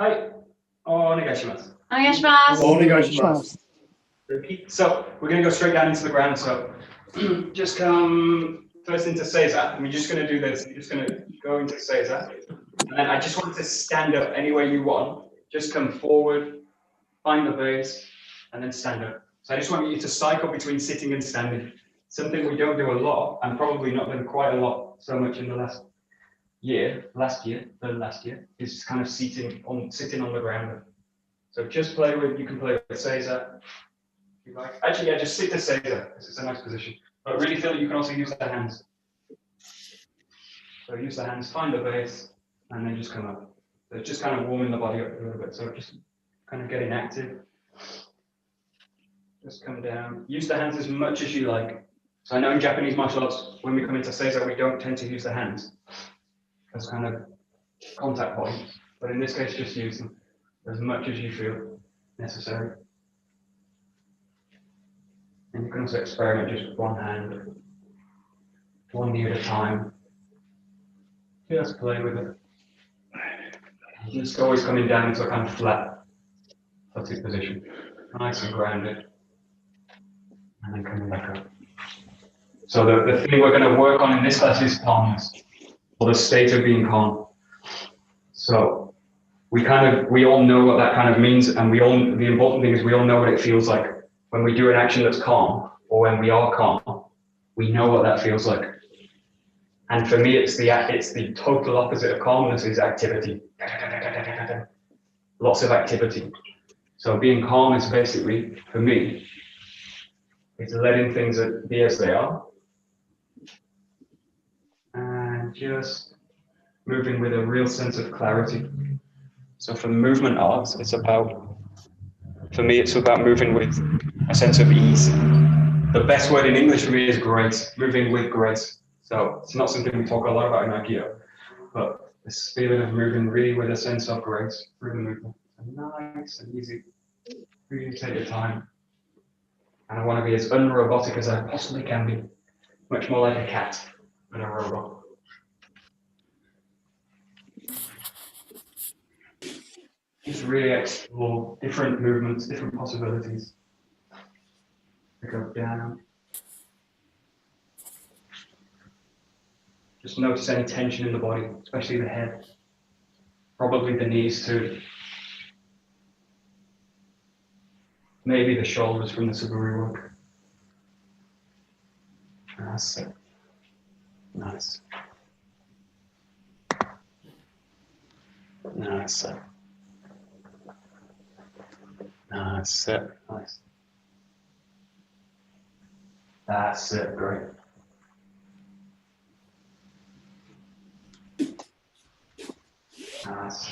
はい。お願いします。お願いします。お願いします。 Repeat. So we're going to go straight down into the ground. So just come first into Caesar, and we're just going to do this. You're just going to go into Caesar, and then I just want to stand up any way you want. Just come forward, find the base, and then stand up. So I just want you to cycle between sitting and standing. Something we don't do a lot, and probably not done quite a lot so much in the last year, is kind of sitting on the ground. So just play with, you can play with Caesar. If you like. Actually, yeah, just sit to Caesar. This is a nice position. But really feel that you can also use the hands. So use the hands, find the base, and then just come up. So just kind of warming the body up a little bit. So just kind of getting active. Just come down. Use the hands as much as you like. So I know in Japanese martial arts, when we come into Caesar, we don't tend to use the hands as kind of contact points. But in this case, just use them as much as you feel necessary. And you can also experiment just with one hand, one knee at a time. Just play with it. Just always coming down into a kind of flat, footed position. Nice and grounded. And then coming back up. So the thing we're going to work on in this class is calmness, or the state of being calm. So we all know what that kind of means, and the important thing is we all know what it feels like when we do an action that's calm, or when we are calm. We know what that feels like. And for me, it's the total opposite of calmness is activity. Lots of activity. So being calm is basically, for me, it's letting things be as they are. And just moving with a real sense of clarity. So for movement arts, for me, it's about moving with a sense of ease. The best word in English for me is grace, moving with grace. So it's not something we talk a lot about in Aikido, but this feeling of moving really with a sense of grace through the movement. Nice and easy. Really take your time. And I want to be as unrobotic as I possibly can be. Much more like a cat than a robot. Just really explore different movements, different possibilities. To go down. Just notice any tension in the body, especially the head. Probably the knees too. Maybe the shoulders from the Suburi work. That's it. Nice. That's it. That's it. Nice. That's it. Great. Nice.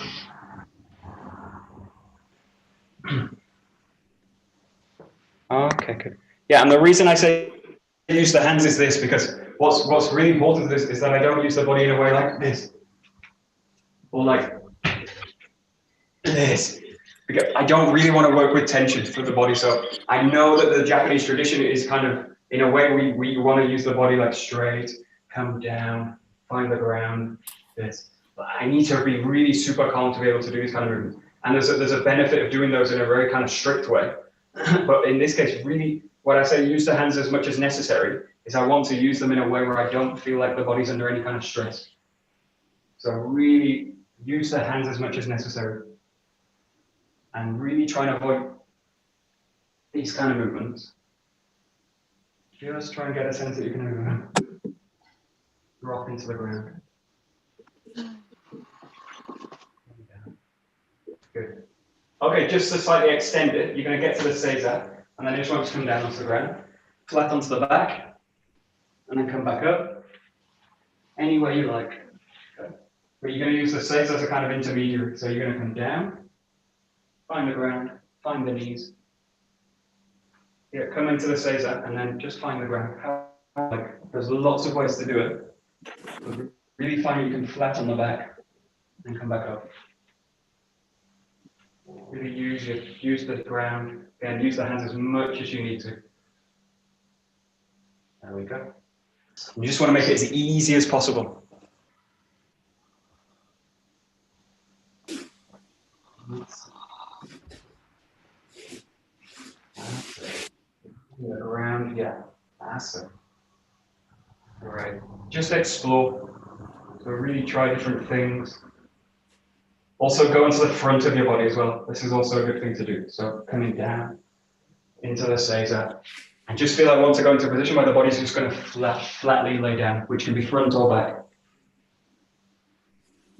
Okay, good. Yeah, and the reason I say use the hands is this, because what's really important is that I don't use the body in a way like this. Or like this. Because I don't really want to work with tension for the body. So I know that the Japanese tradition is kind of, in a way, we want to use the body like straight, come down, find the ground, this. But I need to be really super calm to be able to do these kind of movements. And there's a benefit of doing those in a very kind of strict way. But in this case, really, what I say use the hands as much as necessary is I want to use them in a way where I don't feel like the body's under any kind of stress. So really use the hands as much as necessary. And really try and avoid these kind of movements. Just try and get a sense that you can drop into the ground. Good. Okay, just to slightly extend it, you're going to get to the Caesar, and then you just want to come down onto the ground, flat onto the back, and then come back up, any way you like. Okay. But you're going to use the Caesar as a kind of intermediary, so you're going to come down, find the ground, find the knees. Yeah, come into the Caesar, and then just find the ground. There's lots of ways to do it. But really find you can flat on the back, and come back up. Really use the ground, and use the hands as much as you need to. There we go. You just want to make it as easy as possible. Around, yeah, that's it. All right, just explore. So really try different things. Also go into the front of your body as well. This is also a good thing to do. So coming down into the seiza. And just feel I want to go into a position where the body's just going to flatly lay down, which can be front or back.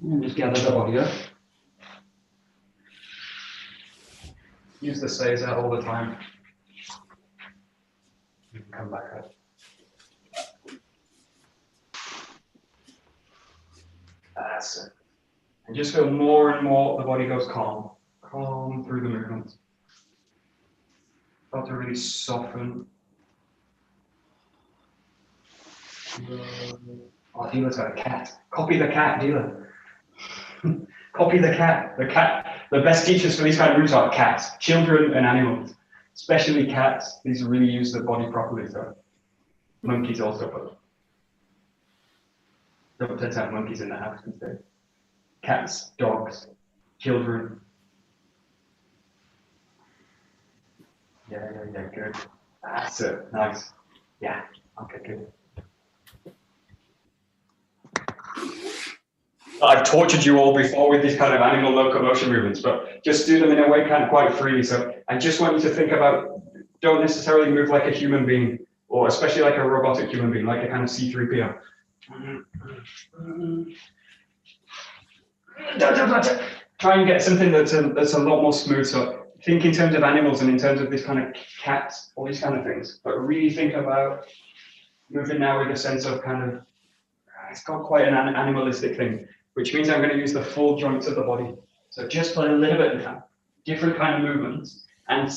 And just gather the body up. Use the seiza all the time. Come back up. That's it. And just feel more and more the body goes calm. Calm through the movement. Start to really soften. Oh, Dealer's got a cat. Copy the cat, Dealer. Copy the cat. The cat. The best teachers for these kind of moves are cats, children and animals. Especially cats. These really use the body properly. So monkeys also, but don't tend to have monkeys in the house instead. Cats, dogs, children. Yeah, good. That's it. Nice. Yeah. Okay, good. I've tortured you all before with these kind of animal locomotion movements, but just do them in a way kind of quite freely. So I just want you to think about, don't necessarily move like a human being, or especially like a robotic human being, like a kind of C3PO. Try and get something that's a lot more smooth. So think in terms of animals and in terms of this kind of cats, all these kind of things, but really think about moving now with a sense of kind of, it's got quite an animalistic thing, which means I'm going to use the full joints of the body. So just play a little bit now, different kind of movements. And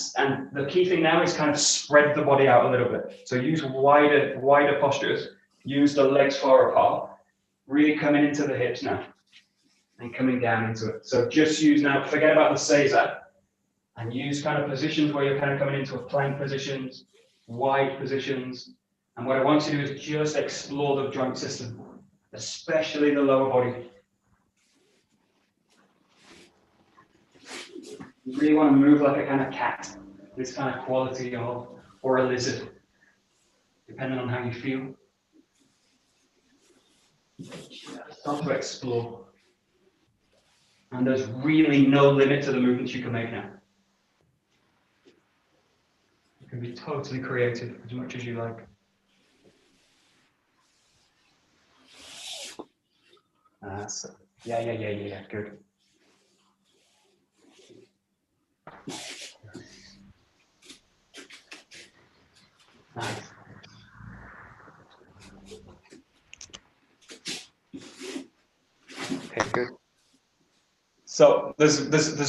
the key thing now is kind of spread the body out a little bit. So use wider postures, use the legs far apart, really coming into the hips now and coming down into it. So just use now, forget about the seiza and use kind of positions where you're kind of coming into a plank positions, wide positions. And what I want you to do is just explore the joint system, especially the lower body. You really want to move like a kind of cat, this kind of quality of, or a lizard, depending on how you feel. Start to explore. And there's really no limit to the movements you can make now. You can be totally creative as much as you like. Yeah, good. Nice. Okay, good. So there's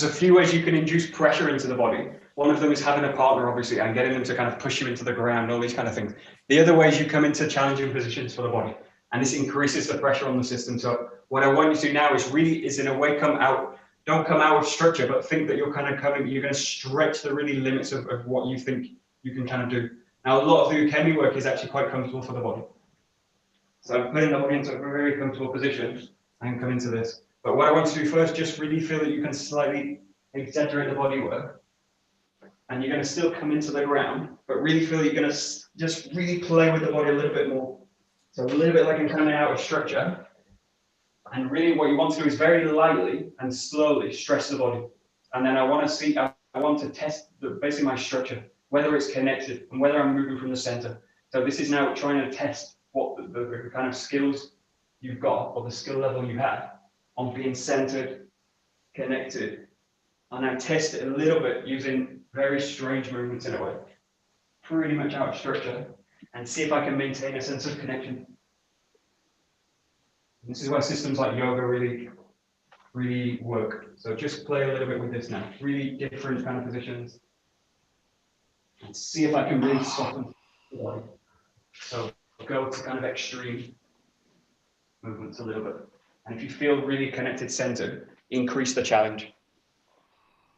a few ways you can induce pressure into the body. One of them is having a partner, obviously, and getting them to kind of push you into the ground, all these kind of things. The other way is you come into challenging positions for the body, and this increases the pressure on the system. So what I want you to do now is in a way come out. Don't come out of structure, but think that you're kind of coming. You're going to stretch the really limits of what you think you can kind of do. Now, a lot of the ukemi work is actually quite comfortable for the body. So I'm putting the body into a very comfortable position and come into this. But what I want to do first, just really feel that you can slightly exaggerate the body work. And you're going to still come into the ground, but really feel you're going to just really play with the body a little bit more. So a little bit like I'm coming out of structure. And really what you want to do is very lightly and slowly stretch the body. And then I want to test basically my structure, whether it's connected and whether I'm moving from the center. So this is now trying to test what the kind of skills you've got or the skill level you have on being centered, connected, and I test it a little bit using very strange movements in a way, pretty much out of structure, and see if I can maintain a sense of connection. And this is where systems like yoga really work. So just play a little bit with this now, really different kind of positions, and see if I can really soften the body. So go to kind of extreme movements a little bit. And if you feel really connected, centered, increase the challenge.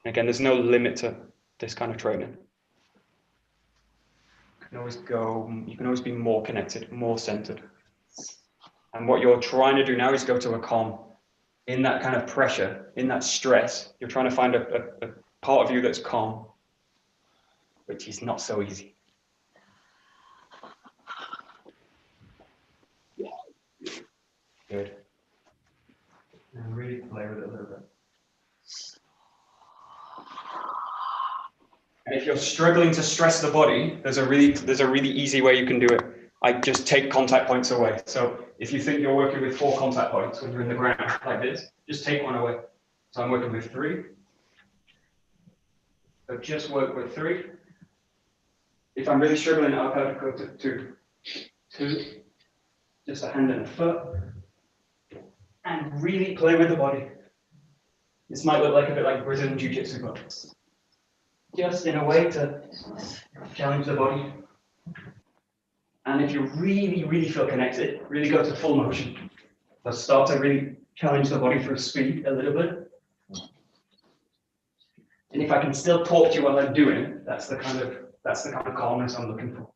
Again, there's no limit to this kind of training. You can always be more connected, more centered. And what you're trying to do now is go to a calm. in that kind of pressure, in that stress, you're trying to find a part of you that's calm, which is not so easy. Good. And really play with it a little bit. And if you're struggling to stress the body, there's a really easy way you can do it. I just take contact points away. So if you think you're working with 4 contact points when you're in the ground like this, just take one away. So I'm working with 3. So just work with 3. If I'm really struggling, I'll go to 2. 2. Just a hand and a foot. And really play with the body. This might look like a bit like Brazilian Jiu-Jitsu, but just in a way to challenge the body. And if you really feel connected, really go to full motion. So start to really challenge the body through speed a little bit. And if I can still talk to you while I'm doing, that's the kind of calmness I'm looking for.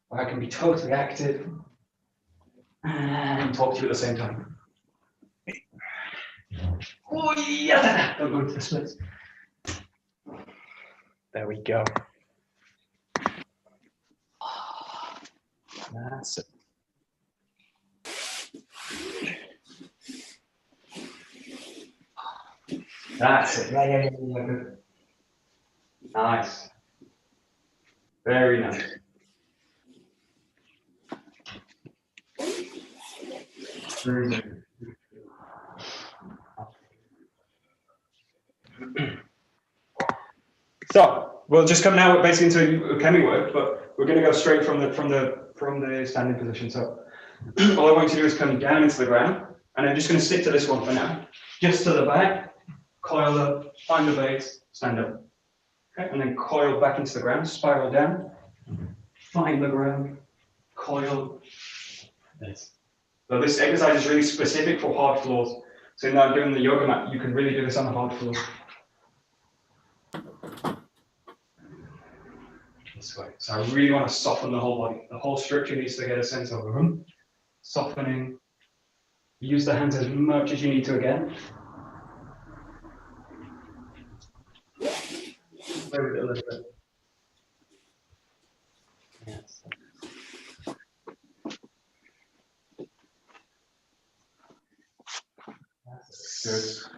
Where I can be totally active and talk to you at the same time. Oh yeah! Don't go into the splits. There we go. That's it. That's it. Yeah. Good. Nice. Very nice. Very good. So we'll just come now basically into kemi work, but we're going to go straight from the standing position. So all I want you to do is come down into the ground, and I'm just going to stick to this one for now. Just to the back, coil up, find the base, stand up. Okay, and then coil back into the ground, spiral down, find the ground, coil. This. So this exercise is really specific for hard floors. So now doing the yoga mat, you can really do this on a hard floor. This way. So I really want to soften the whole body. The whole structure needs to get a sense of softening. Use the hands as much as you need to again. Play with it a little bit. Yes. That's good.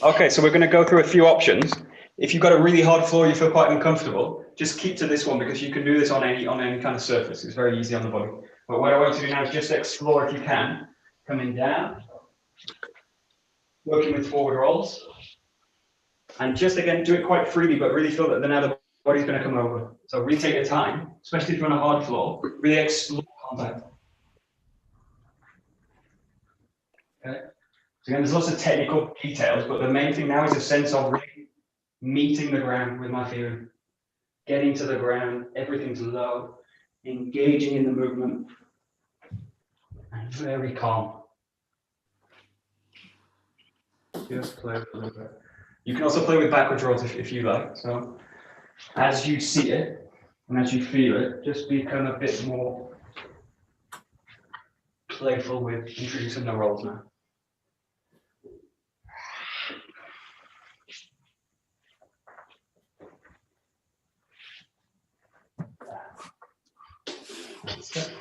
Okay, so we're going to go through a few options. If you've got a really hard floor, you feel quite uncomfortable, just keep to this one because you can do this on any kind of surface. It's very easy on the body. But what I want you to do now is just explore if you can. Coming down, working with forward rolls. And just again, do it quite freely, but really feel that now the body's going to come over. So really take your time, especially if you're on a hard floor, really explore contact. Okay. So again, there's lots of technical details, but the main thing now is a sense of really meeting the ground with my feeling. Getting to the ground, everything's low, engaging in the movement, and very calm. Just play with a little bit. You can also play with backwards rolls if you like. So as you see it, and as you feel it, just become a bit more playful with introducing the rolls now. That's it.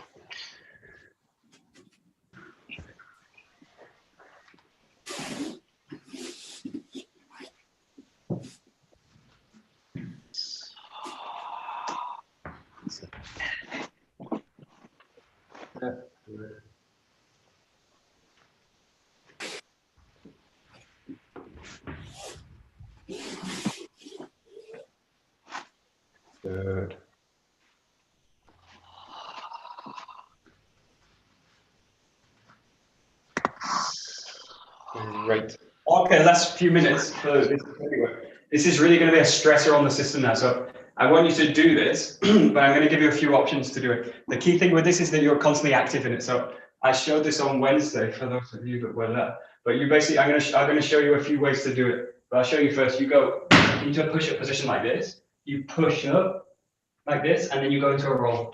Good. Great. Okay, last few minutes for this. This is really going to be a stressor on the system now. So I want you to do this, but I'm going to give you a few options to do it. The key thing with this is that you're constantly active in it. So I showed this on Wednesday for those of you that were there. But you basically, I'm gonna show you a few ways to do it. But I'll show you first. You go into a push-up position like this. You push up like this, and then you go into a roll.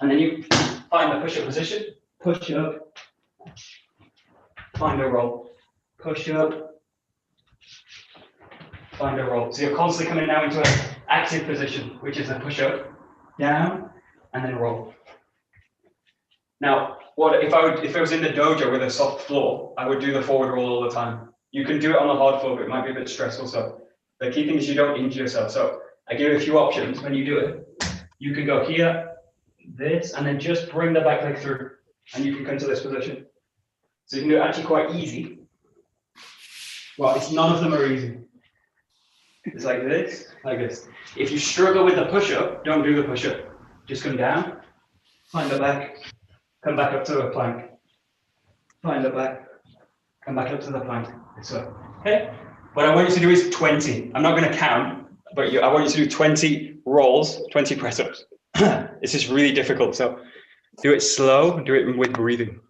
And then you find the push-up position, push up, find a roll, push up, find a roll. So you're constantly coming now into an active position, which is a push-up, down, and then roll. Now, if I was in the dojo with a soft floor, I would do the forward roll all the time. You can do it on the hard floor, but it might be a bit stressful. So the key thing is you don't injure yourself. So I give you a few options when you do it. You can go here, this, and then just bring the back leg through, and you can come to this position. So you can do it actually quite easy. Well, none of them are easy. It's like this, like this. If you struggle with the push-up, don't do the push-up. Just come down, find the back, come back up to the plank. Find the back, come back up to the plank. So, okay? What I want you to do is 20. I'm not going to count, but I want you to do 20 rolls, 20 press-ups. This is really difficult, so do it slow, do it with breathing.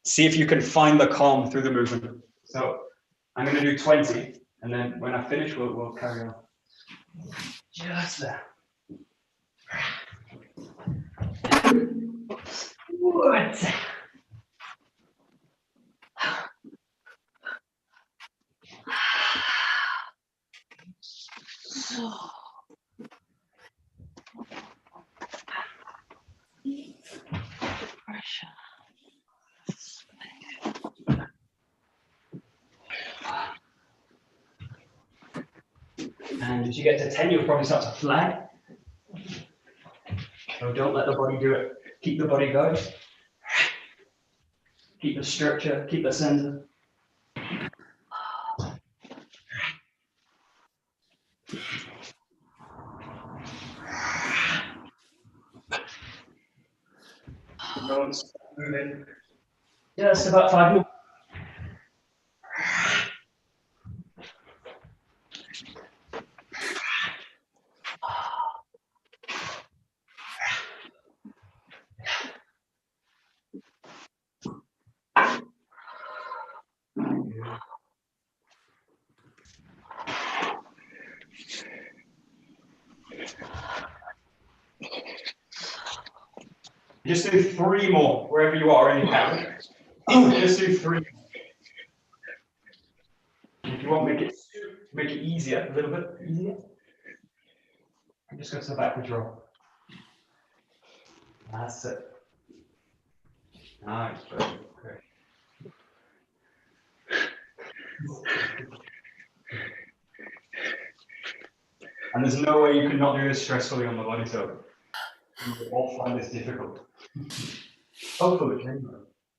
See if you can find the calm through the movement. So I'm going to do 20, and then when I finish, we'll carry on. Just there. What? And as you get to 10, you'll probably start to flag. So don't let the body do it. Keep the body going. Keep the structure, keep the center. Don't stop moving. Just about 5 more. Just do 3 more wherever you are in your count. Just do 3. If you want to make it easier, a little bit easier, just go to the backward roll. That's it. Nice, perfect. Great. And there's no way you can not do this stressfully on the body, so you will all find this difficult. Hopefully,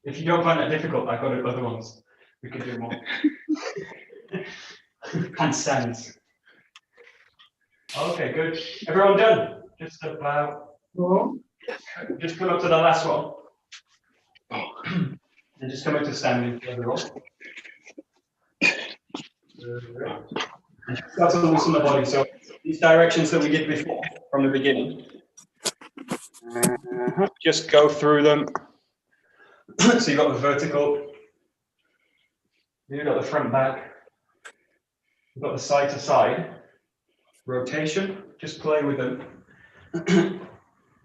if you don't find that difficult, I've got other ones. We can do more. Handstands. Okay, good. Everyone done? Just about. Just come up to the last one. And just come up to standing for the roll. And start to loosen the body. So these directions that we did before from the beginning. Just go through them. So you've got the vertical. You've got the front back. You've got the side to side. Rotation. Just play with them.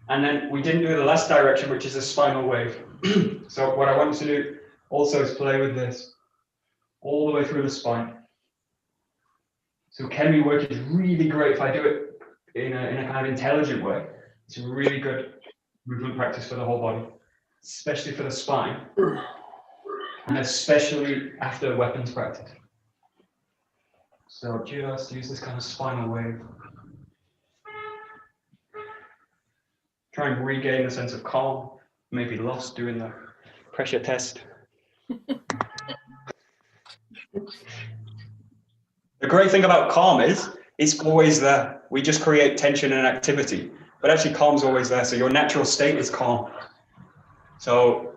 And then we didn't do the last direction, which is a spinal wave. So what I want you to do also is play with this all the way through the spine. So Kemi work is really great if I do it in a kind of intelligent way. It's a really good movement practice for the whole body, especially for the spine, and especially after weapons practice. So just use this kind of spinal wave. Try and regain a sense of calm, maybe lost doing the pressure test. The great thing about calm is it's always there. We just create tension and activity, but actually calm's always there. So your natural state is calm. So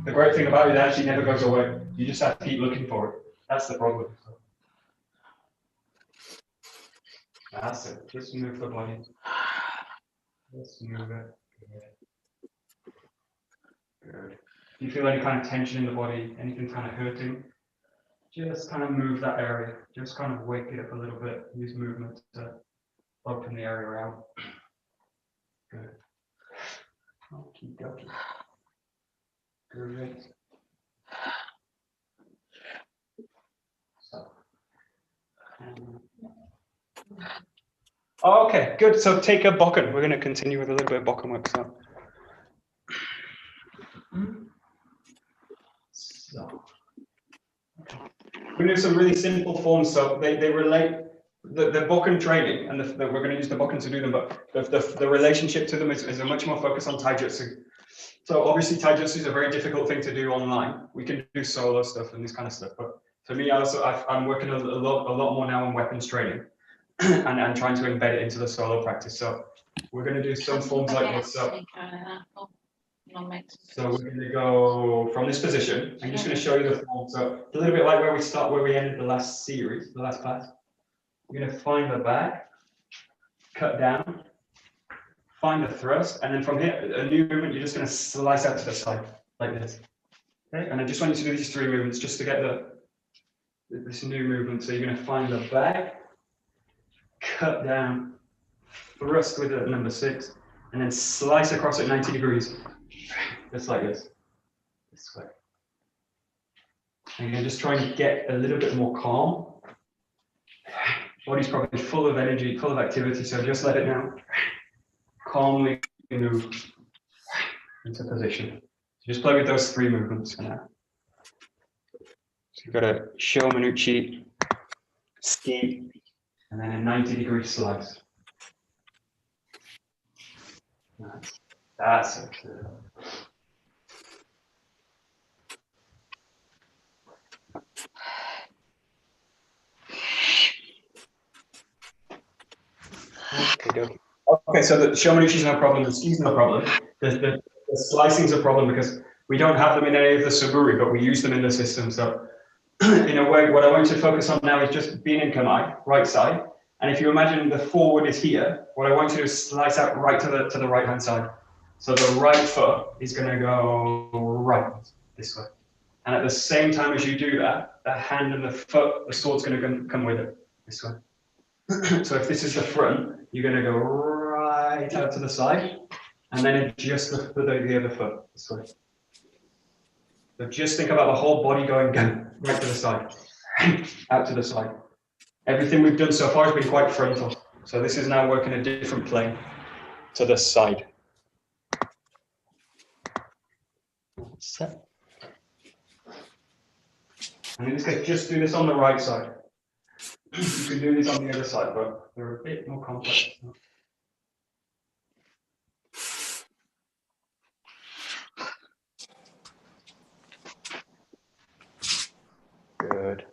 the great thing about it actually never goes away. You just have to keep looking for it. That's the problem. That's it. Just move the body. Just move it. Good. If you feel any kind of tension in the body, anything kind of hurting, just kind of move that area. Just kind of wake it up a little bit. Use movement to open the area out. Good. Okie dokie. Great. So. Okay, good. So take a Bokken. We're going to continue with a little bit of Bokken work. So we're going to do some really simple forms. So they relate the Bokken training, and we're going to use the Bokken to do them, but the relationship to them is a much more focus on taijutsu. So obviously taijutsu is a very difficult thing to do online. We can do solo stuff and this kind of stuff, but for me, I'm working a lot more now on weapons training and trying to embed it into the solo practice. So we're going to do some forms like this. So we're going to go from this position. I'm just going to show you the form. So a little bit like where we ended the last series, the last class. You're going to find the back, cut down, find the thrust, and then from here, a new movement, you're just going to slice out to the side like this. Okay, and I just want you to do these 3 movements just to get this new movement. So you're going to find the back, cut down, thrust with the number 6, and then slice across at 90 degrees, just like this way. And you're just trying to get a little bit more calm. Body's probably full of energy, full of activity, so just let it now calmly move into position. So just play with those 3 movements for now. So you've got a Sho Manuchi, ski, and then a 90-degree slice. Nice. That's it. Okay, so the Sho Manuchi is no problem, the ski is no problem. The slicing is a problem because we don't have them in any of the Suburi, but we use them in the system. So in a way, what I want you to focus on now is just being in Kamai, right side. And if you imagine the forward is here, what I want you to do is slice out right to the right hand side. So the right foot is going to go right this way. And at the same time as you do that, the hand and the foot, the sword's going to come with it this way. So if this is the front, you're going to go right out to the side and then adjust the other foot this way. So just think about the whole body going right to the side, out to the side. Everything we've done so far has been quite frontal. So this is now working a different plane to the side. Set. And in this case, just do this on the right side. You can do this on the other side, but they're a bit more complex. Good.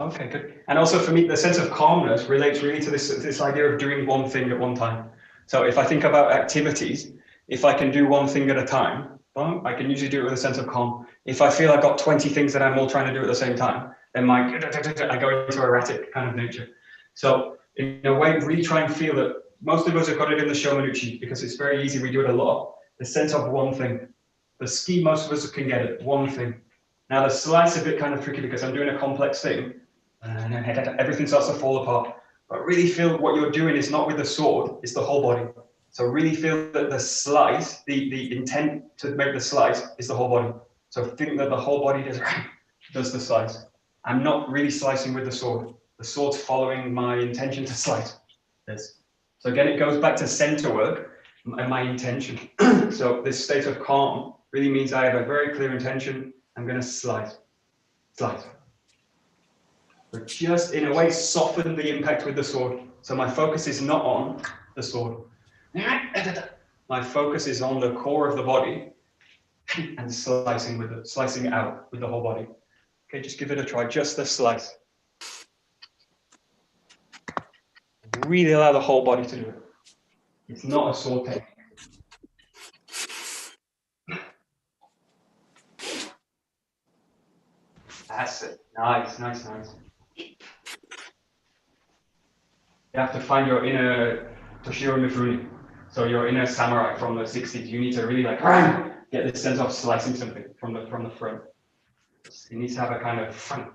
Okay, good. And also for me, the sense of calmness relates really to this idea of doing one thing at one time. So if I think about activities, if I can do one thing at a time, well, I can usually do it with a sense of calm. If I feel I've got 20 things that I'm all trying to do at the same time, then I go into erratic kind of nature. So in a way, really try and feel that most of us have got it in the Sho Manuchi because it's very easy, we do it a lot. The sense of one thing. The ski, most of us can get it, one thing. Now the slice is a bit kind of tricky because I'm doing a complex thing and then everything starts to fall apart. But really feel what you're doing is not with the sword, it's the whole body. So really feel that the slice, the intent to make the slice is the whole body. So think that the whole body does the slice. I'm not really slicing with the sword. The sword's following my intention to slice this. So again, it goes back to center work and my intention. So this state of calm really means I have a very clear intention. I'm going to slice. But just in a way, soften the impact with the sword. So my focus is not on the sword. My focus is on the core of the body and slicing out with the whole body. Okay, just give it a try, just the slice. Really allow the whole body to do it. It's not a sword technique. That's it. Nice. You have to find your inner Toshiro Mifune. So your inner samurai from the 60s. You need to really get this sense of slicing something from the front. It needs to have a kind of front.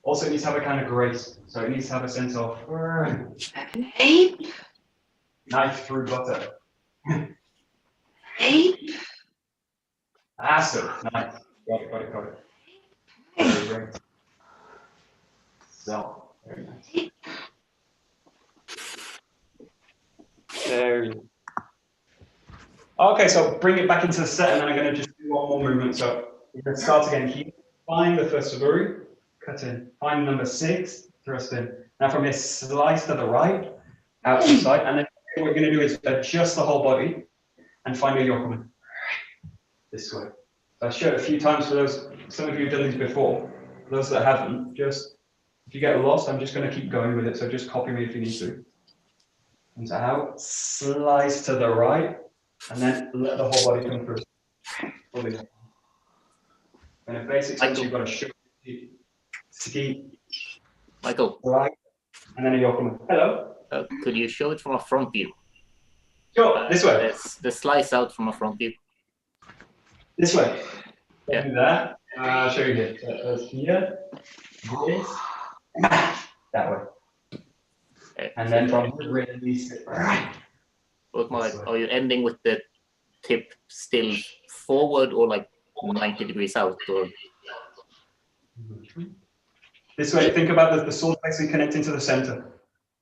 Also, it needs to have a kind of grace. So it needs to have a sense of knife through butter. Awesome. Nice. Got it. Very great. So, very nice. Very nice. Okay, so bring it back into the set, and then I'm going to just do one more movement. So we're going to start again here. Find the first Suburi, cut in. Find number 6, thrust in. Now from here, slice to the right, out to the side, and then what we're going to do is adjust the whole body and find a yokomen. This way. So I showed a few times for those, some of you have done these before. For those that haven't, just, if you get lost, I'm just going to keep going with it, so just copy me if you need to. And out, slice to the right, and then let the whole body come through. Fully. And in basic sense, you've got to show ski, Michael. right, and then a yokomen. Hello. Could you show it from a front view? Sure, this way. The slice out from a front view. This way. Yeah. Do that. I'll show you here. So here, this, that way. And then from here, release it. But are you ending with the tip still forward or like 90 degrees out? Or this way, think about the sword basically connecting to the center.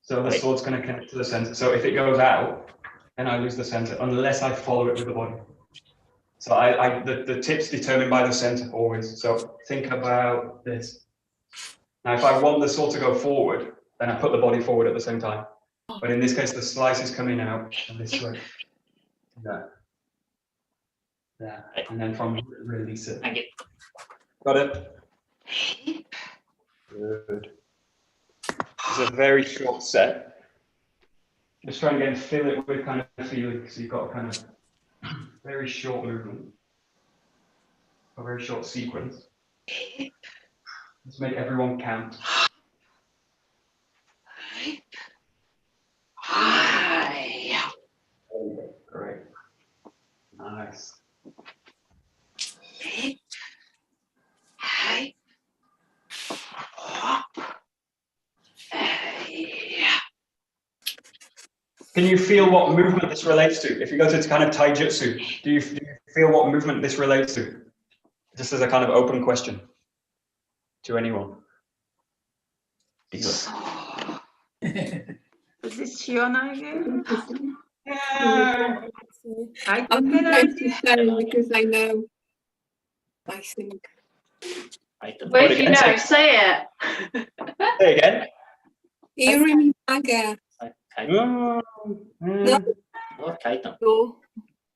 So the sword's going to connect to the center. So if it goes out, then I lose the center unless I follow it with the body. So the tip's determined by the center always. So think about this. Now, if I want the sword to go forward, then I put the body forward at the same time. But in this case, the slice is coming out and this way. That. And then from release it. Thank you. Got it? Good. It's a very short set. Just try and again fill it with kind of feeling. So you've got a kind of very short movement, a very short sequence. Let's make everyone count. Great. Nice. Can you feel what movement this relates to? If you go to kind of taijutsu, do you feel what movement this relates to? Just as a kind of open question to anyone. Is this Shiona again? I'm going to say because I know. I think. Well, if you know, say it. Say again. Irimi Maga. No. Okay.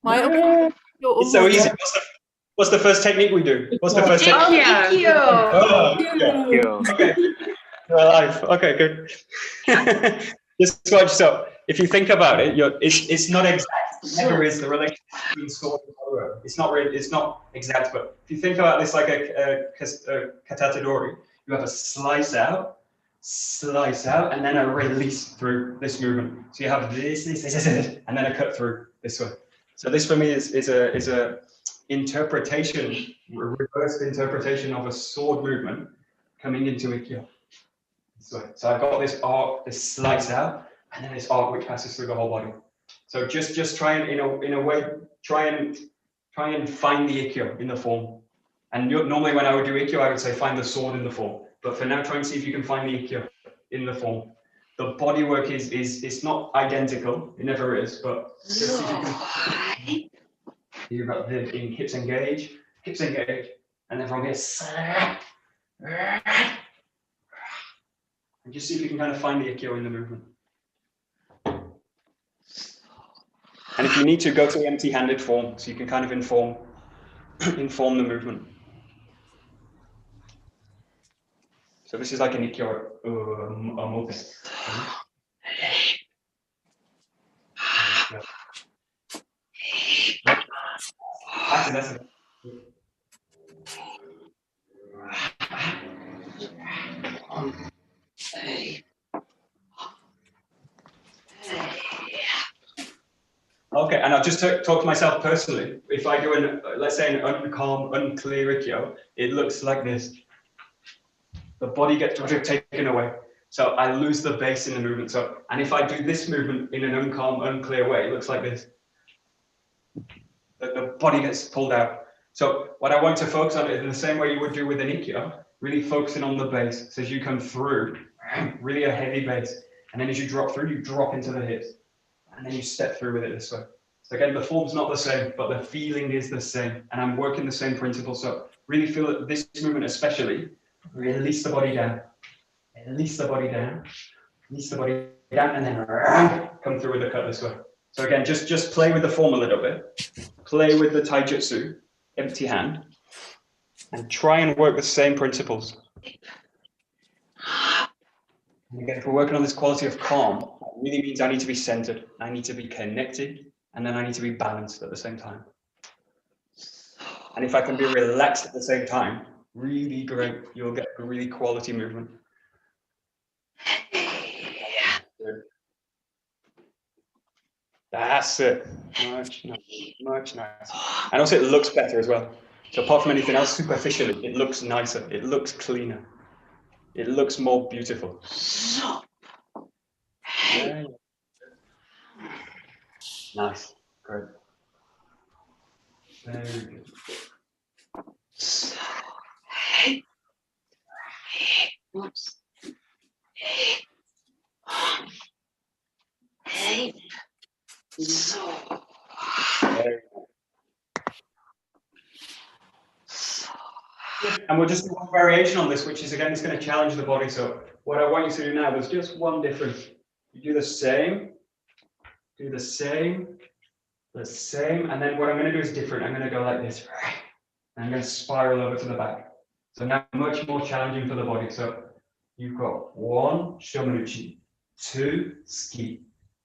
It's so easy. What's the first technique we do? What's the first technique? Ikkyo. Oh, okay. You're alive. Okay, good. Just watch. So, if you think about it, it's not exact. It never is the relationship between sword and Dojo. It's not really. It's not exact. But if you think about this like a katatadori, you have a slice out, and then a release through this movement. So you have this, and then a cut through this way. So this for me is a interpretation, reversed interpretation of a sword movement coming into Ikkyo. So I've got this arc, this slice out, and then this arc which passes through the whole body. So just try and in a way try and find the Ikkyo in the form. And normally when I would do Ikkyo, I would say find the sword in the form. But for now, try and see if you can find the Ikkyo in the form. The body work is it's not identical, it never is, but just see if you can. You've got the in hips engage, and then from here, and just see if you can kind of find the Ikkyo in the movement. And if you need to, go to empty-handed form, so you can kind of inform the movement. So this is like an Ikkyo movement. That's it. Okay, And I'll just talk to myself personally. If I do let's say an uncalm, unclear Ikkyo, it looks like this. The body gets taken away. So I lose the base in the movement. And if I do this movement in an uncalm, unclear way, it looks like this. The body gets pulled out. So what I want to focus on is in the same way you would do with an Ikkyo, really focusing on the base. So as you come through, really a heavy base. And then as you drop through, you drop into the hips. And then you step through with it this way. So again, the form's not the same, but the feeling is the same. And I'm working the same principle. So really feel that this movement especially, release the body down. Release the body down. Release the body down, and then come through with the cut this way. So again, just play with the form a little bit. Play with the taijutsu, empty hand, and try and work the same principles. And again, if we're working on this quality of calm, that really means I need to be centered, I need to be connected, and then I need to be balanced at the same time. And if I can be relaxed at the same time, really great, you'll get a really quality movement. Good. That's it. Much nicer, much nicer. And also it looks better as well. So apart from anything else, superficially, it looks nicer, it looks cleaner, it looks more beautiful. Yeah. Nice, great. Very good. Oops. Very good. And we'll just do one variation on this, which is again, it's going to challenge the body. So what I want you to do now, there's just one difference. You do the same, and then what I'm going to do is different. I'm going to go like this, and I'm going to spiral over to the back. So now much more challenging for the body. So you've got 1, shomanuchi, 2, ski,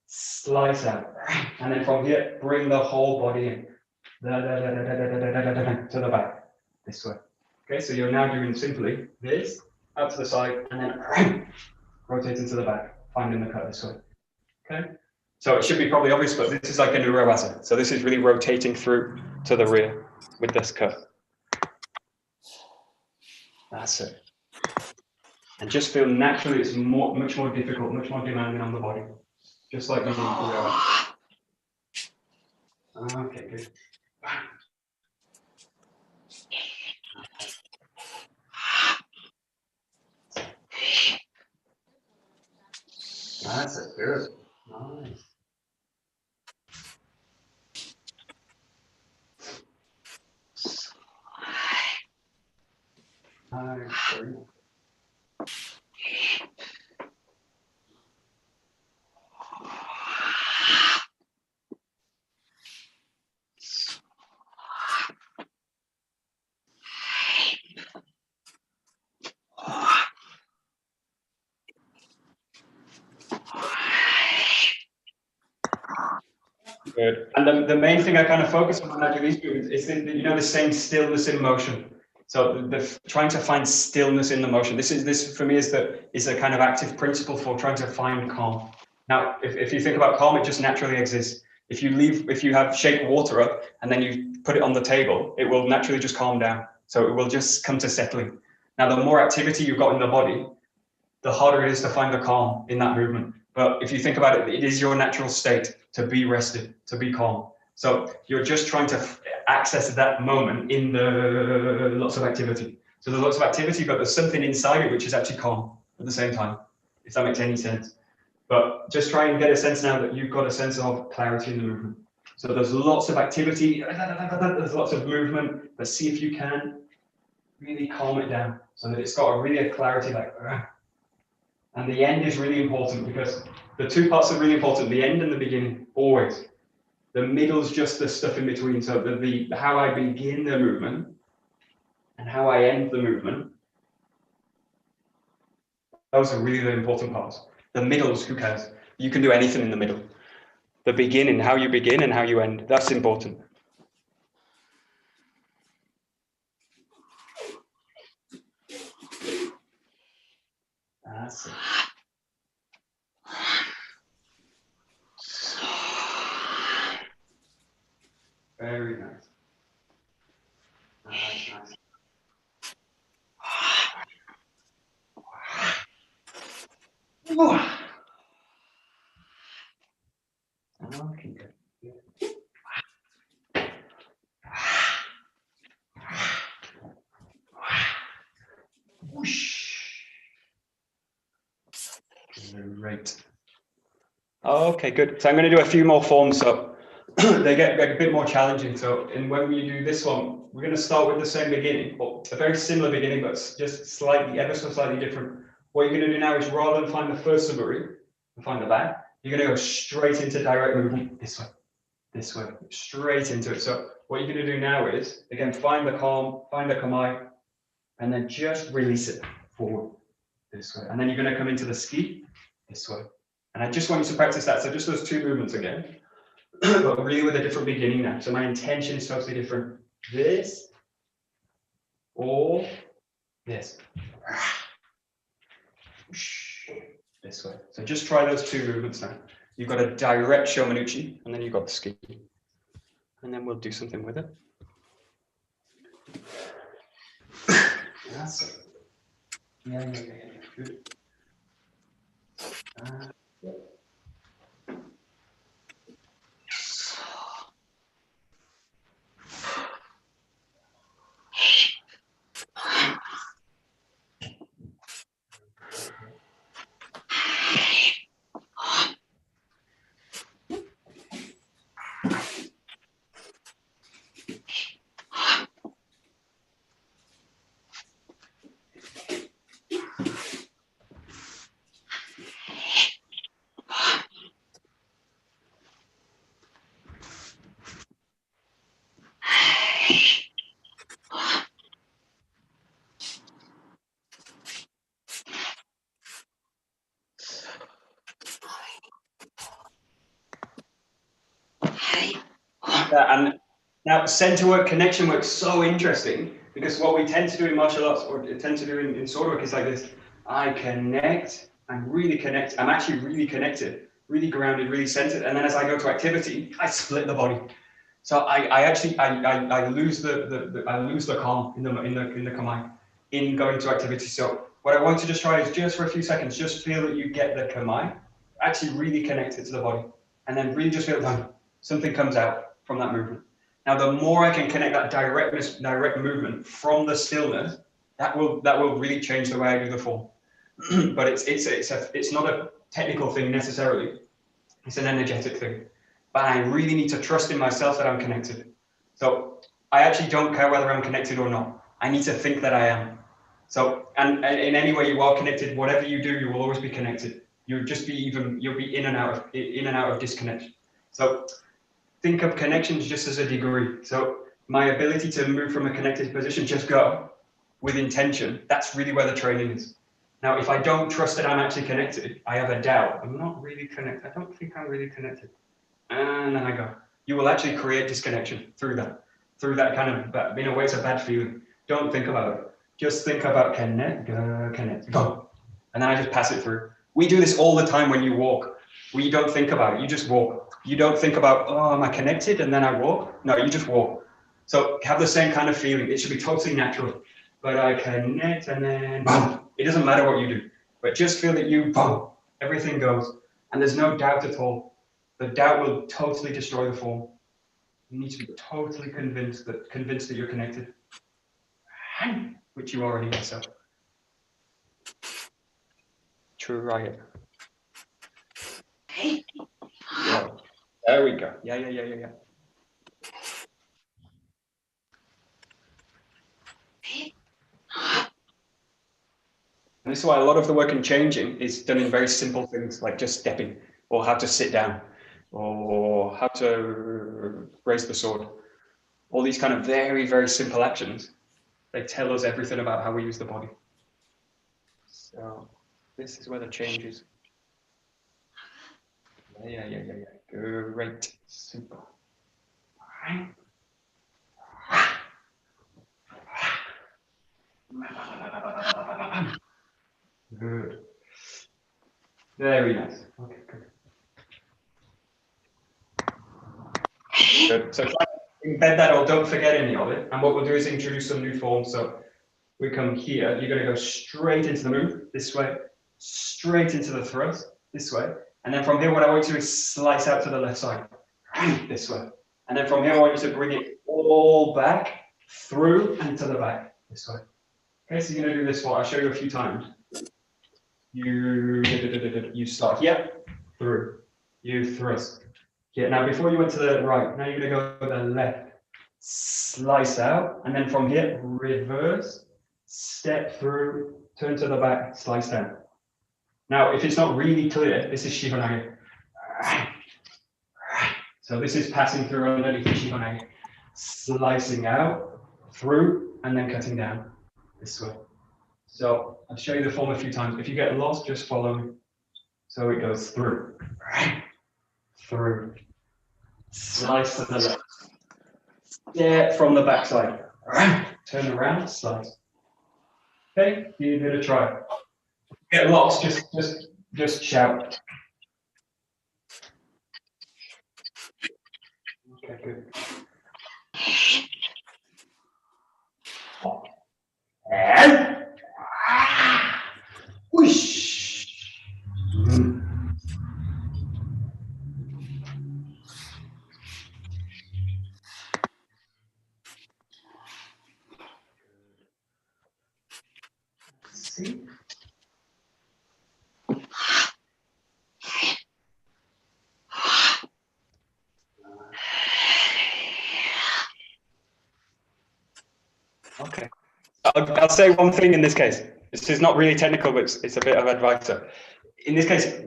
slice out, and then from here, bring the whole body in, to the back, this way. Okay, so you're now doing simply this, out to the side, and then rotating to the back, finding the cut this way. Okay, so it should be probably obvious, but this is like a Nurawasa. So this is really rotating through to the rear with this cut. That's it. And just feel naturally it's much more difficult, much more demanding on the body. Just like you need Nurawasa. Okay, good. That's it, good. Nice. Nice. Good. And the main thing I kind of focus on when I do these movements is the same stillness in motion. So trying to find stillness in the motion. This for me is a kind of active principle for trying to find calm. Now, if you think about calm, it just naturally exists. If you have shake water up and then you put it on the table, it will naturally just calm down. So it will just come to settling. Now, the more activity you've got in the body, the harder it is to find the calm in that movement. But if you think about it, it is your natural state to be rested, to be calm. So you're just trying to access that moment in the lots of activity. So there's lots of activity, but there's something inside it which is actually calm at the same time, if that makes any sense. But just try and get a sense now that you've got a sense of clarity in the movement. So there's lots of activity, there's lots of movement, but see if you can really calm it down so that it's got a clarity like. And the end is really important because the two parts are really important, the end and the beginning, always. The middle is just the stuff in between. So how I begin the movement and how I end the movement, those are really the important parts. The middles, who cares? You can do anything in the middle. The beginning, how you begin and how you end, that's important. That's it. Okay, good. Great. Okay, good. So I'm going to do a few more forms, so they get a bit more challenging. So, and when we do this one, we're going to start with the same beginning, or a very similar beginning, but just slightly, ever so slightly different. What you're going to do now is rather than find the first suburi and find the back, you're going to go straight into direct movement this way, straight into it. So what you're going to do now is, again, find the calm, find the kamai, and then just release it forward this way. And then you're going to come into the ski this way. And I just want you to practice that. So just those two movements again, but really with a different beginning now. So my intention is totally different. This or this. This way. So just try those two movements now. You've got a direct Shomanuchi, and then you've got the ski. And then we'll do something with it. That's it. Yeah. Good. And now center work, connection work, so interesting, because what we tend to do in martial arts, or tend to do in sword work, is like this. I connect, I'm really connected, I'm actually really connected, really grounded, really centered, and then as I go to activity, I split the body. So I lose the calm in the kamai in going to activity. So what I want to just try is just for a few seconds, just feel that you get the kamai, actually really connected to the body, and then really just feel something comes out from that movement. Now, the more I can connect that direct movement from the stillness, that will really change the way I do the form. But it's not a technical thing necessarily. It's an energetic thing. But I really need to trust in myself that I'm connected. So I actually don't care whether I'm connected or not. I need to think that I am. So, and in any way you are connected, whatever you do, you will always be connected. You'll be in and out of disconnection. So think of connections just as a degree. So my ability to move from a connected position, just go with intention. That's really where the training is. Now, if I don't trust that I'm actually connected, I have a doubt. I'm not really connected. I don't think I'm really connected. And then I go. You will actually create disconnection through that kind of, in a way, it's a bad feeling. Don't think about it. Just think about connect, go. And then I just pass it through. We do this all the time when you walk. We don't think about it. You just walk. You don't think about, oh, am I connected? And then I walk. No, you just walk. So have the same kind of feeling. It should be totally natural. But I connect and then boom. It doesn't matter what you do. But just feel that you, boom, everything goes. And there's no doubt at all. The doubt will totally destroy the form. You need to be totally convinced that you're connected. Which you already are. So try it. Yeah. There we go. Yeah. And this is why a lot of the work in changing is done in very simple things, like just stepping, or how to sit down, or how to raise the sword. All these kind of very, very simple actions, they tell us everything about how we use the body. So this is where the change is. Yeah. Great. Super. Good. Very nice. Okay, good. So try to embed that or don't forget any of it. And what we'll do is introduce some new forms. So we come here, you're going to go straight into the move this way. straight into the throat, this way. And then from here, what I want you to do is slice out to the left side, this way. And then from here, I want you to bring it all back, through and to the back, this way. Okay, so you're gonna do this one. I'll show you a few times. You start here, through, you thrust. Yeah, now before you went to the right, now you're gonna go to the left, slice out, and then from here, reverse, step through, turn to the back, slice down. Now, if it's not really clear, this is Shihonage. So this is passing through underneath the Shihonage, slicing out, through, and then cutting down this way. So I'll show you the form a few times. If you get lost, just follow me. So it goes through, through, slice to the left, step from the backside, turn around, slice. Okay, give it a try. Get lost, just shout. Okay, good. And whoosh. See? Okay. I'll say one thing in this case. This is not really technical, but it's a bit of advice. In this case,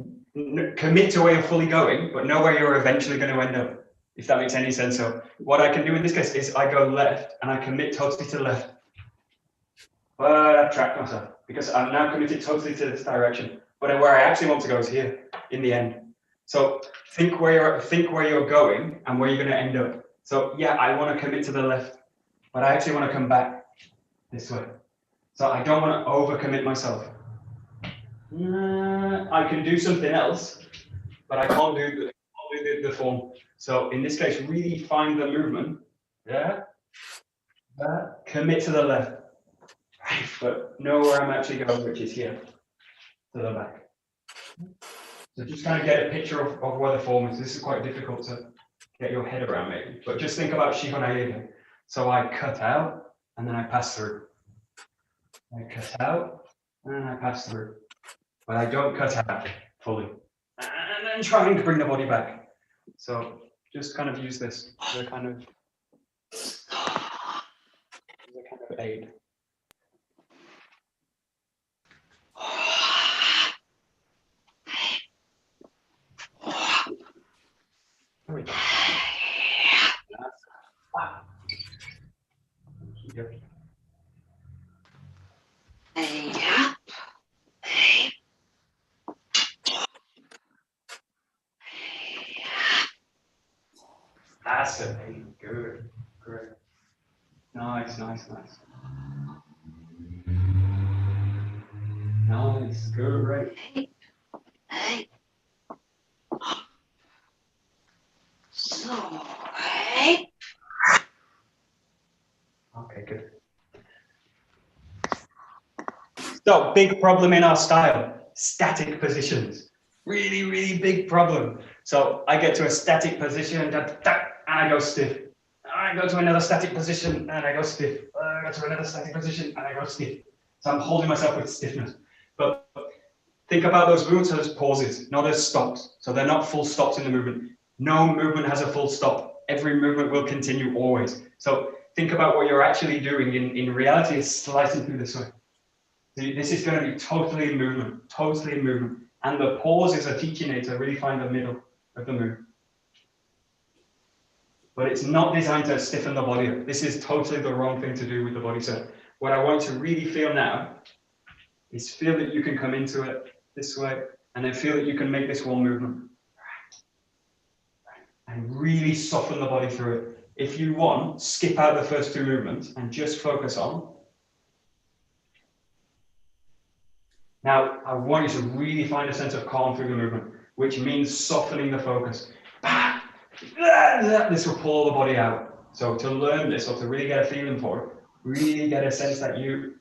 commit to where you're fully going, but know where you're eventually going to end up, if that makes any sense. So what I can do in this case is I go left and I commit totally to the left. But I track myself because I'm now committed totally to this direction. But where I actually want to go is here in the end. So think where you're going and where you're going to end up. So yeah, I want to commit to the left, but I actually want to come back this way. So I don't want to overcommit myself. I can do something else, but I can't do the form. So in this case, really find the movement. Yeah. Commit to the left. But know where I'm actually going, which is here, to the back. So just kind of get a picture of where the form is. This is quite difficult to get your head around maybe, but just think about Shihonage. So I cut out and then I pass through. I cut out and then I pass through. But I don't cut out fully. And then trying to bring the body back. So just kind of use this as a kind of aid. There we go. Yep. That's it. Good. Great. Nice. Nice. Good. Great. Okay, good. So, big problem in our style, static positions. Really, really big problem. So I get to a static position and I go stiff. I go to another static position and I go stiff. I go to another static position and I go stiff. So I'm holding myself with stiffness. But think about those movements as pauses, not as stops. So they're not full stops in the movement. No movement has a full stop. Every movement will continue always. So think about what you're actually doing in reality is slicing through this way. This is going to be totally in movement. And the pause is a teaching aid to really find the middle of the move. But it's not designed to stiffen the body up. This is totally the wrong thing to do with the body. So what I want you to really feel now is feel that you can come into it this way, and then feel that you can make this one movement. And really soften the body through it. If you want, skip out the first two movements and just focus on. Now, I want you to really find a sense of calm through the movement, which means softening the focus. This will pull the body out. So to learn this, or to really get a feeling for it, really get a sense that you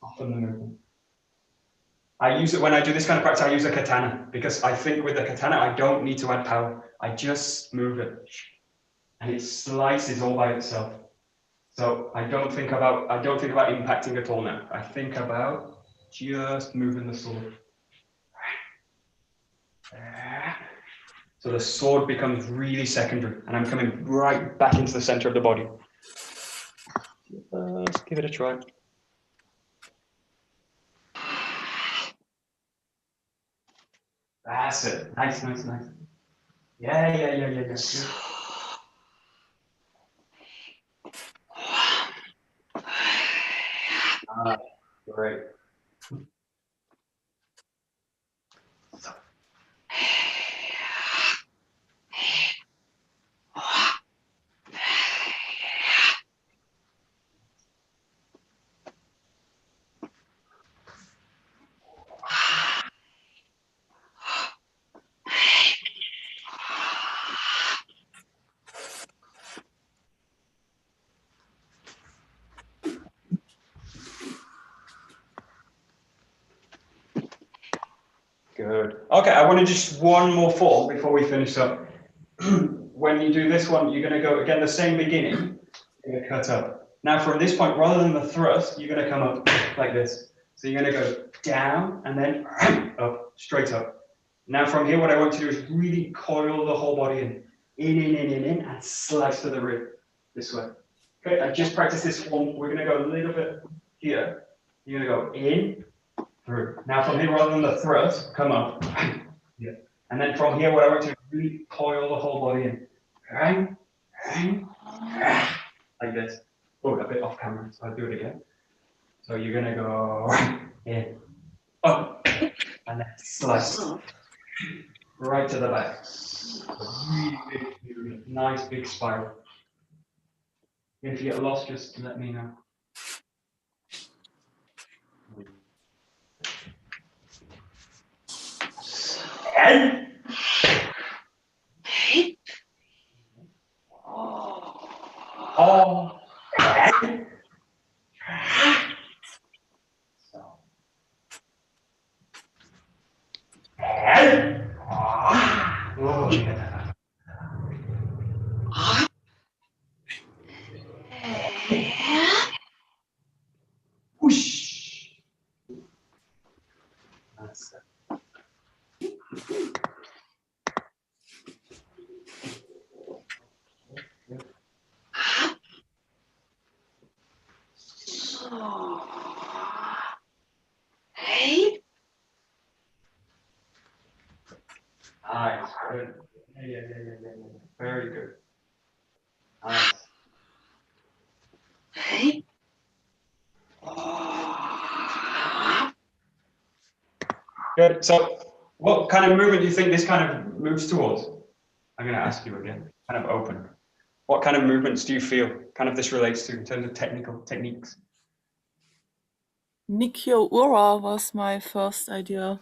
soften the movement. I use it when I do this kind of practice. I use a katana because I think with the katana I don't need to add power. I just move it, and it slices all by itself. So I don't think about impacting at all now. I think about just moving the sword. So the sword becomes really secondary, and I'm coming right back into the center of the body. Let's give it a try. That's it. Nice, nice, nice. Yeah. Great. Good. Okay, I want to just one more form before we finish up. When you do this one, you're going to go again the same beginning. You're going to cut up. Now from this point, rather than the thrust, you're going to come up like this. So you're going to go down and then up, straight up. Now from here, what I want to do is really coil the whole body in, and slice to the rib this way. Okay, I just practice this form. We're going to go a little bit here. You're going to go in, through. Now from here, rather than the thrust, come up. Yeah. And then from here, what I want to do is really coil the whole body in. Like this. Oh, a bit off camera, so I'll do it again. So you're going to go in, up, and then slice right to the back. Really big, nice big spiral. If you get lost, just let me know. And oh. Whoosh. That's it. Nice, good. Yeah. Very good. Nice. Good. So, what kind of movement do you think this kind of moves towards? I'm going to ask you again. Kind of open. What kind of movements do you feel kind of this relates to in terms of technical techniques? Nikyo Ura was my first idea.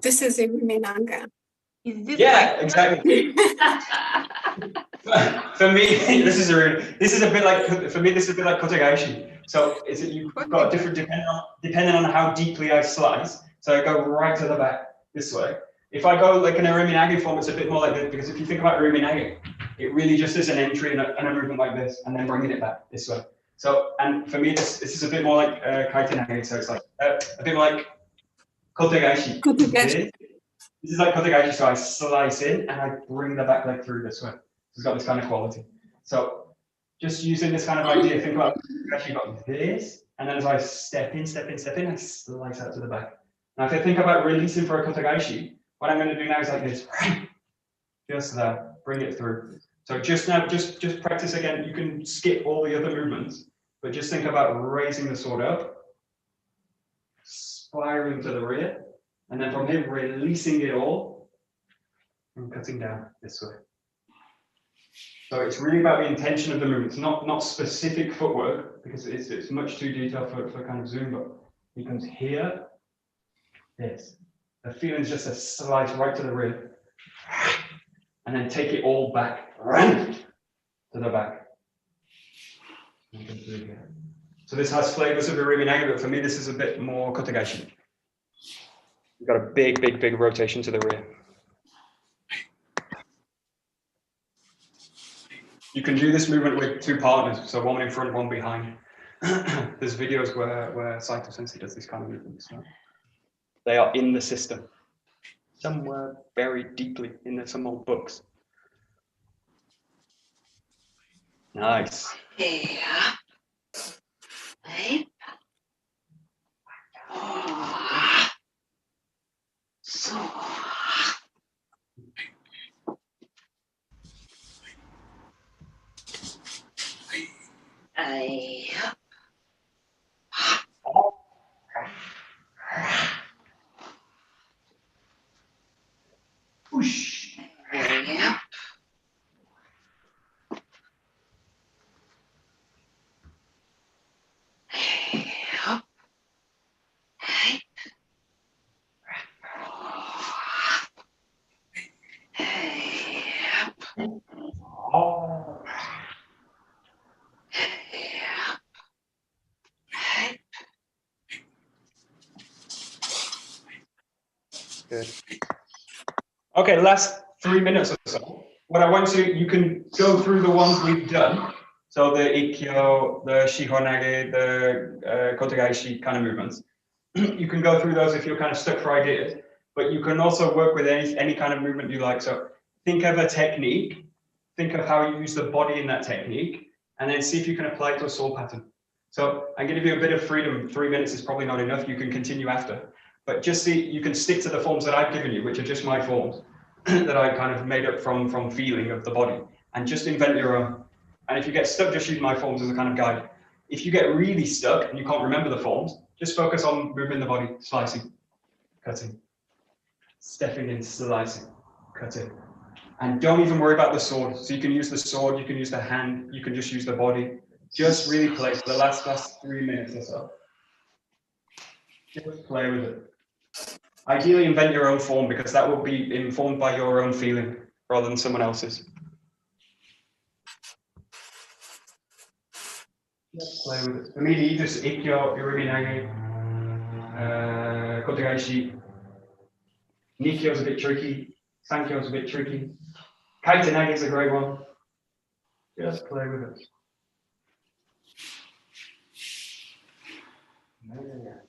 This is in Minanga. Is this Yeah, exactly. For me, this is a bit like kotegaeshi. So is it you've got a different depending on how deeply I slice. So I go right to the back this way. If I go like an uruminage form, it's a bit more like this because if you think about uruminage, it really just is an entry and a movement like this, and then bringing it back this way. So and for me, this is a bit more like kaitenage. So it's like a bit more like kotegaeshi. This is like kotegaeshi, so I slice in and I bring the back leg through this way. It's got this kind of quality. So just using this kind of idea, think about actually got this, and then as I step in, I slice out to the back. Now if I think about releasing for a kotegaeshi, what I'm going to do now is like this, just that, bring it through. So just now, just practice again. You can skip all the other movements, but just think about raising the sword up, spiraling to the rear, and then from here, releasing it all and cutting down this way. So it's really about the intention of the movement. It's not specific footwork because it's much too detailed for kind of Zoom, but he comes here, this. The feeling is just a slice right to the rear, and then take it all back, right to the back. And come through here. So this has flavors of Iriminage, but for me, this is a bit more kotegaeshi. You've got a big, big, big rotation to the rear. You can do this movement with two partners, so one in front, one behind. There's videos where Saito Sensei does this kind of movement. So they are in the system, somewhere very deeply in some old books. Nice. Yeah. Right. Oh. So. I. Whoosh. Yeah. Yeah. Right. Yeah. Oh. Yeah. Right. Good. Okay, last 3 minutes or so. What I want you can go through the ones we've done. So the Ikkyo, the Shihonage, the Kotegaeshi kind of movements. You can go through those if you're kind of stuck for ideas, but you can also work with any kind of movement you like. So think of a technique, think of how you use the body in that technique, and then see if you can apply it to a soul pattern. So I'm going to give you a bit of freedom. 3 minutes is probably not enough. You can continue after. But just see, you can stick to the forms that I've given you, which are just my forms that I kind of made up from feeling of the body, and just invent your own. And if you get stuck, just use my forms as a kind of guide. If you get really stuck and you can't remember the forms, just focus on moving the body, slicing, cutting, stepping in, slicing, cutting. And don't even worry about the sword. So you can use the sword, you can use the hand, you can just use the body. Just really play for the last 3 minutes or so. Just play with it. Ideally, invent your own form, because that will be informed by your own feeling rather than someone else's. Just play with it. For me, the either Ikkyo, Iriminage, Kotegaeshi. Nikkyo's a bit tricky. Sankyo's a bit tricky. Kaitenage is a great one. Just play with it. Yeah.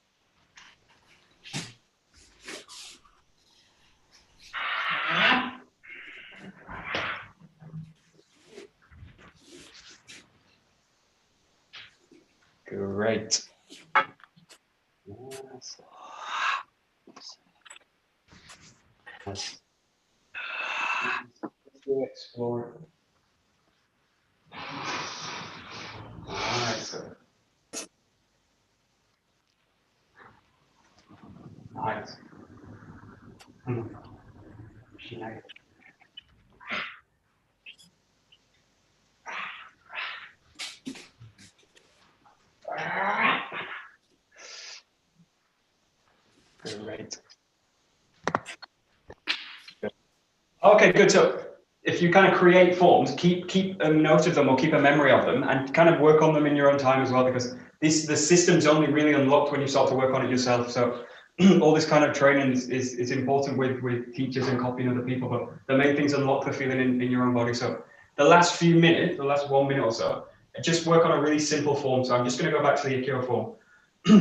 Great. Yes. Let's explore. Nice. Nice. Great. Okay, good. So if you kind of create forms, keep a note of them or keep a memory of them, and kind of work on them in your own time as well, because the system's only really unlocked when you start to work on it yourself. So all this kind of training is important with teachers and copying other people, but the main thing's unlock the feeling in your own body. So the last few minutes, the last 1 minute or so, just work on a really simple form. So I'm just going to go back to the Ikkyo form.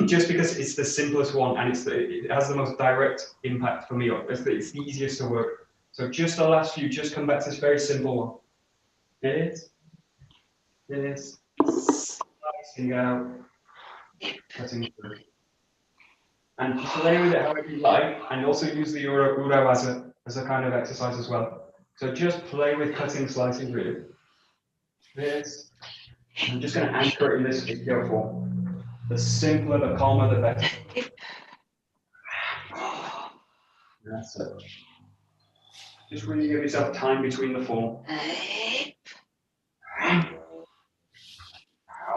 Just because it's the simplest one and it has the most direct impact for me. It's the easiest to work. So just the last few, just come back to this very simple one. This, slicing out, cutting through. And play with it however you like, and also use the urawaza as a kind of exercise as well. So just play with cutting, slicing really. This. I'm just going to anchor it in this Ikkyo form. The simpler, the calmer, the better. That's it. Just really give yourself time between the form.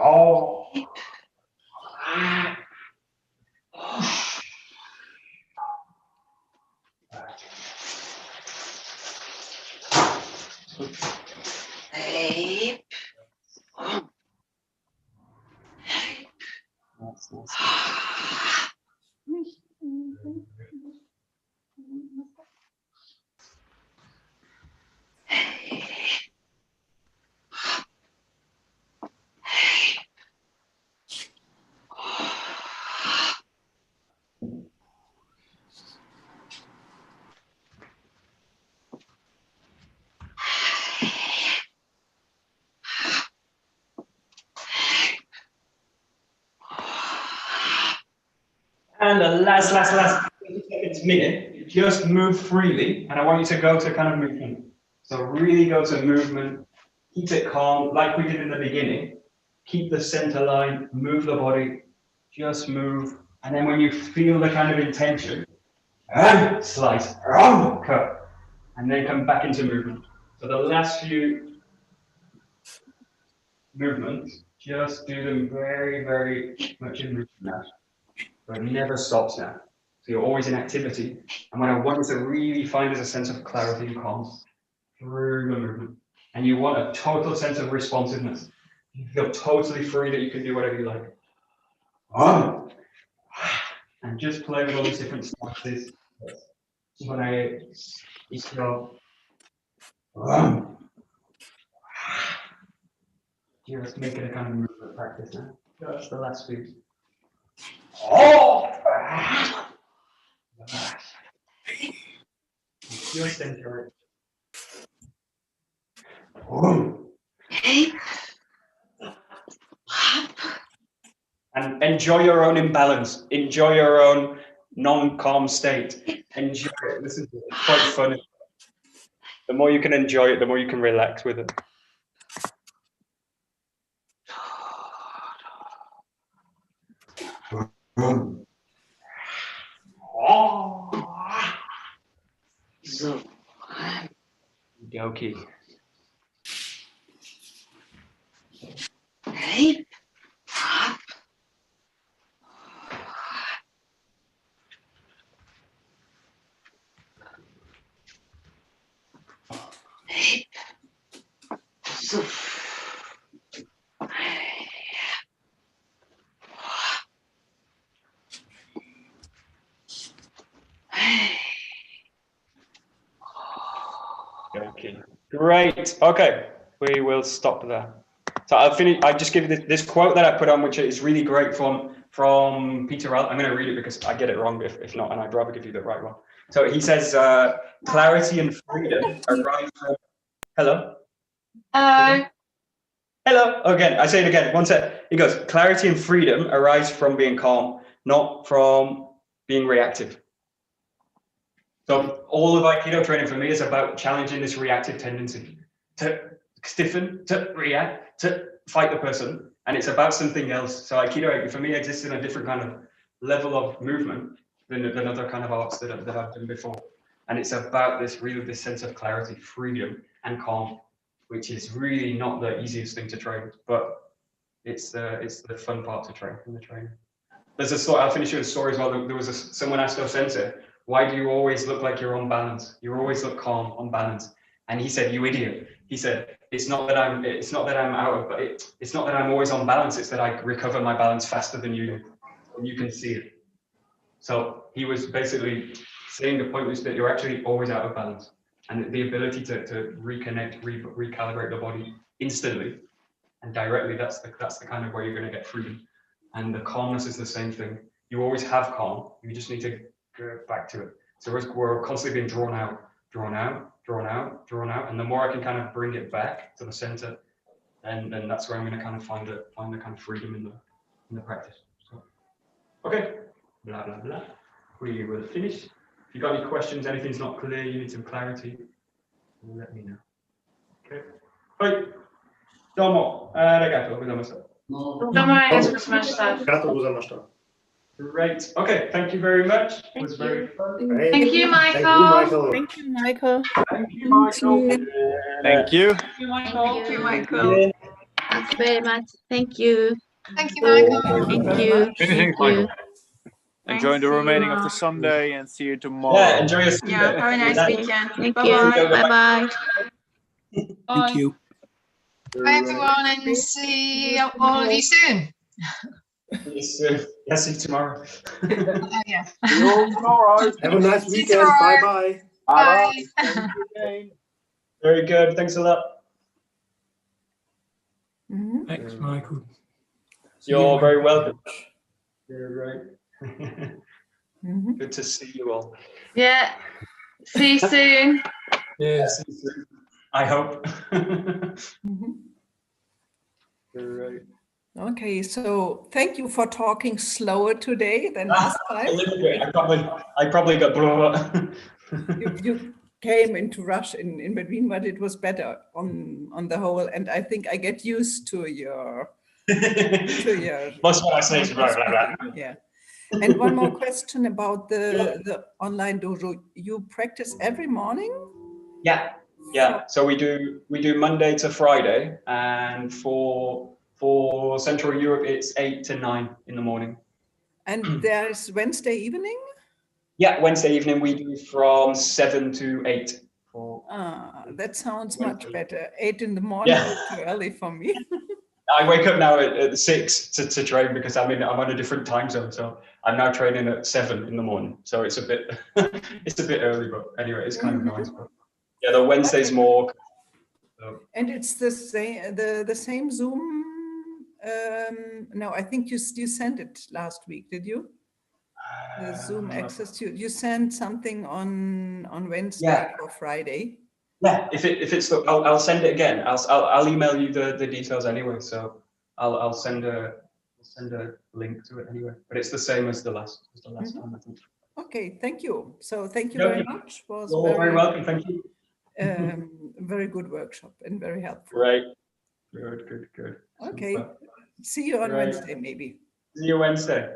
Oh. And the last 30 seconds, minute, just move freely. And I want you to go to kind of movement. So really go to movement, keep it calm, like we did in the beginning. Keep the center line, move the body, just move. And then when you feel the kind of intention, slice, cut, and then come back into movement. So the last few movements, just do them very, very much in movement now. So it never stops now. So you're always in activity. And what I want you to really find is a sense of clarity and calm through the movement. And you want a total sense of responsiveness. You feel totally free that you can do whatever you like. And just play with all these different stances. When I go, just make it a kind of movement practice now. Just the last few. Just enjoy it. And enjoy your own imbalance. Enjoy your own non-calm state. Enjoy it. This is quite funny. The more you can enjoy it, the more you can relax with it. Okay. Okay, great. Okay, we will stop there. So I'll finish. I just give you this quote that I put on, which is really great from Peter Ralph. I'm going to read it because I get it wrong if not, and I'd rather give you the right one. So he says, clarity and freedom arise from. Hello. Hello. Again, I say it again. One sec. He goes, clarity and freedom arise from being calm, not from being reactive. So all of Aikido training for me is about challenging this reactive tendency to stiffen, to react, to fight the person. And it's about something else. So Aikido for me exists in a different kind of level of movement than other kind of arts that I've done before. And it's about this sense of clarity, freedom, and calm, which is really not the easiest thing to train, but it's the fun part to train in the training. There's a story. I'll finish with a story as well. There was someone asked Sensei, why do you always look like you're on balance? You always look calm, on balance. And he said, you idiot. He said, it's not that I'm always on balance. It's that I recover my balance faster than you do. And you can see it. So he was basically saying the point was that you're actually always out of balance. And the ability to reconnect, recalibrate the body instantly and directly, that's the kind of where you're going to get freedom. And the calmness is the same thing. You always have calm. You just need to go back to it. So we're constantly being drawn out. And the more I can kind of bring it back to the center, then that's where I'm going to kind of find the kind of freedom in the practice. So, okay, blah blah blah. We will finish. If you've got any questions, anything's not clear, you need some clarity, let me know. Okay. Right. Domo. Arigato gozaimasu. Great. Okay. Thank you very much. It was very fun. Thank you, Michael. Thank you, Michael. Thank you, Michael. Thank you. Thank you, Michael. Thank you very much. Thank you. Thank you, Michael. Thank you. Many thanks, Thank you. Enjoy the remaining of the Sunday and see you tomorrow. Yeah, enjoy your Yeah, have a nice weekend. Thank Bye you. bye. Bye-bye. Thank you. Bye everyone, and see all of you soon. Yes, yes, see you tomorrow. Yeah. See you all tomorrow. Have a nice See you weekend. tomorrow. Bye-bye. Bye. Bye. Very good. Thanks a lot. Mhm. Thanks, Michael. You're very welcome. You're right. Mhm. Good to see you all. Yeah. See you soon. Yes. See you soon. I hope. Mhm. You're right. Okay, so thank you for talking slower today than last A time. little bit. I probably got blah. You came into rush in between, but it was better on the whole. And I think I get used to your Most of what I say is blah, blah, blah. yeah. And one more question about the online dojo. You practice every morning? Yeah. So we do Monday to Friday, and for Central Europe it's 8 to 9 in the morning. And there's Wednesday evening? Yeah, Wednesday evening we do from 7 to 8. That sounds Wednesday. much better. 8 in the morning Yeah. is too early for me. I wake up now at 6 to train because I'm on a different time zone. So I'm now training at 7 in the morning. So it's a bit early, but anyway, it's kind of nice. But yeah, the Wednesday's more. So. And it's the same Zoom. No, I think you sent it last week. Did you? The Zoom access you sent something on Wednesday or Friday. Yeah, if it's I'll send it again. I'll email you the details anyway. So I'll send a link to it anyway. But it's the same as the last time, I think. Okay, thank you. So thank you very much. Was You're very welcome. Thank you. Very good workshop and very helpful. Great. Good. Okay. Super. See you on Right. Wednesday, maybe. See you Wednesday.